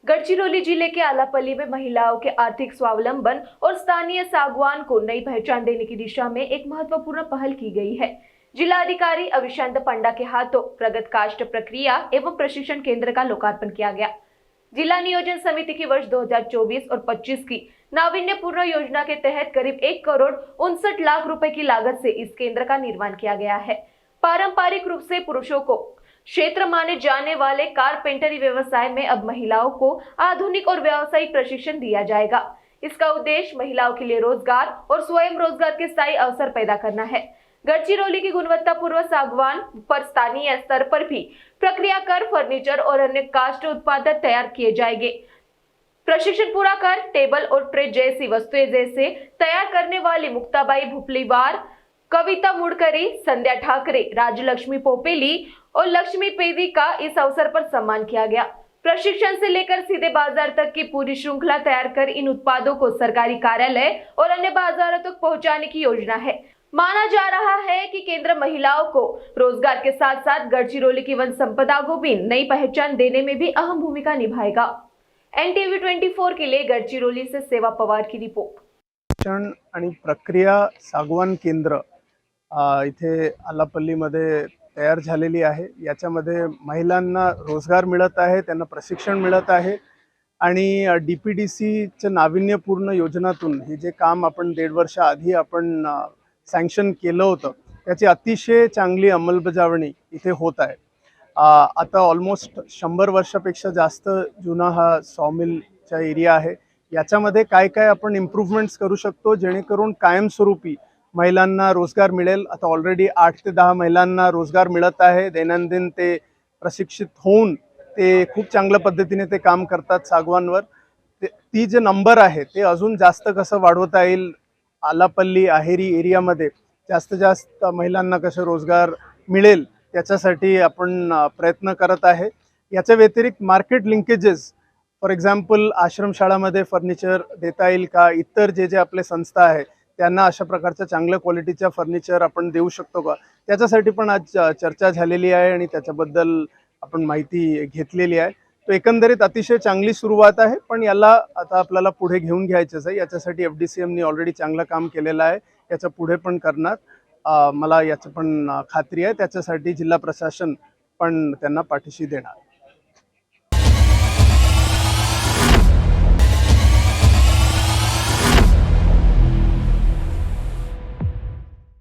गढ़चिरौली जिले के आलापल्ली में महिलाओं के आर्थिक स्वावलंबन और स्थानीय सागवान को नई पहचान देने की दिशा में एक महत्वपूर्ण पहल की गई है। जिलाधिकारी अविशांत पंडा के हाथों प्रगत काष्ठ प्रक्रिया एवं प्रशिक्षण केंद्र का लोकार्पण किया गया। जिला नियोजन समिति की वर्ष 2024 और 25 की नावीन्यपूर्ण योजना के तहत करीब 1,59,00,000 रुपए की लागत से इस केंद्र का निर्माण किया गया है। पारंपरिक रूप से पुरुषों को क्षेत्र माने जाने वाले कारपेंटरी व्यवसाय में अब महिलाओं को आधुनिक और व्यावसायिक प्रशिक्षण दिया जाएगा। इसका उद्देश्य महिलाओं के लिए रोजगार और स्वयं रोजगार के स्थायी अवसर पैदा करना है। गढ़चिरौली की गुणवत्तापूर्ण सागवान पर स्थानीय स्तर पर भी प्रक्रिया कर फर्नीचर और अन्य काष्ठ उत्पाद तैयार किए जाएंगे। प्रशिक्षण पूरा कर टेबल और ट्रे जैसी वस्तुएं जैसे तैयार करने वाली मुक्ताबाई भुपलीवार, कविता मुड़करी, संध्या ठाकरे, राजलक्ष्मी पोपेली और लक्ष्मी पेदी का इस अवसर पर सम्मान किया गया। प्रशिक्षण से लेकर सीधे बाजार तक की पूरी श्रृंखला तैयार कर इन उत्पादों को सरकारी कार्यालय और अन्य बाजारों तक पहुंचाने की योजना है। माना जा रहा है कि केंद्र महिलाओं को रोजगार के साथ साथ गढ़चिरौली की वन संपदा को भी नई पहचान देने में भी अहम भूमिका निभाएगा। NTV 24 के लिए गढ़चिरौली से सेवा पवार की रिपोर्ट। शिक्षण आणि प्रक्रिया सागवान केंद्र इथे आलापल्लीमध्ये तयार झालेली आहे। याच्यामध्ये महिलांना रोजगार मिळत आहे, त्यांना प्रशिक्षण मिळत आहे आणि DPDCच्या नाविन्यपूर्ण योजनातून हे जे काम आपण 1.5 वर्ष आधी आपण सँक्शन केलं होतं त्याची अतिशय चांगली अंमलबजावणी इथे होत आहे। आता ऑलमोस्ट 100 वर्षापेक्षा जास्त जुना हा सॉमिलचा एरिया आहे। याच्यामध्ये काय काय आपण इम्प्रूव्हमेंट्स करू शकतो जेणेकरून कायमस्वरूपी महिलांना रोजगार मिळेल। आता ऑलरेडी 8 ते 10 महिलांना रोजगार मिळत आहे। दैनंदिन ते प्रशिक्षित होऊन ते खूप चांगल्या पद्धतीने ते काम करतात सागवानवर। ती जे नंबर आहे ते अजून जास्त कसं वाढवता येईल, आलापल्ली आहेरी एरियामध्ये जास्तीत जास्त महिलांना कसं रोजगार मिळेल त्याच्यासाठी आपण प्रयत्न करत आहे। याच्या व्यतिरिक्त मार्केट लिंकेजेस, फॉर एक्झाम्पल आश्रमशाळामध्ये फर्निचर देता येईल का, इतर जे आपले संस्था आहे त्यांना अशा प्रकारच्या चांगल्या क्वालिटीच्या फर्निचर आपण देऊ शकतो का, त्याच्यासाठी पण आज चर्चा झालेली आहे आणि त्याच्याबद्दल आपण माहिती घेतलेली आहे। तो एकंदरीत अतिशय चांगली सुरुवात आहे, पण याला आता आपल्याला पुढे घेऊन घ्यायचं आहे। याच्यासाठी FDCMनी ऑलरेडी चांगलं काम केलेलं आहे, याच्या पुढे पण करणार मला याची पण खात्री आहे। त्याच्यासाठी जिल्हा प्रशासन पण त्यांना पाठीशी देणार।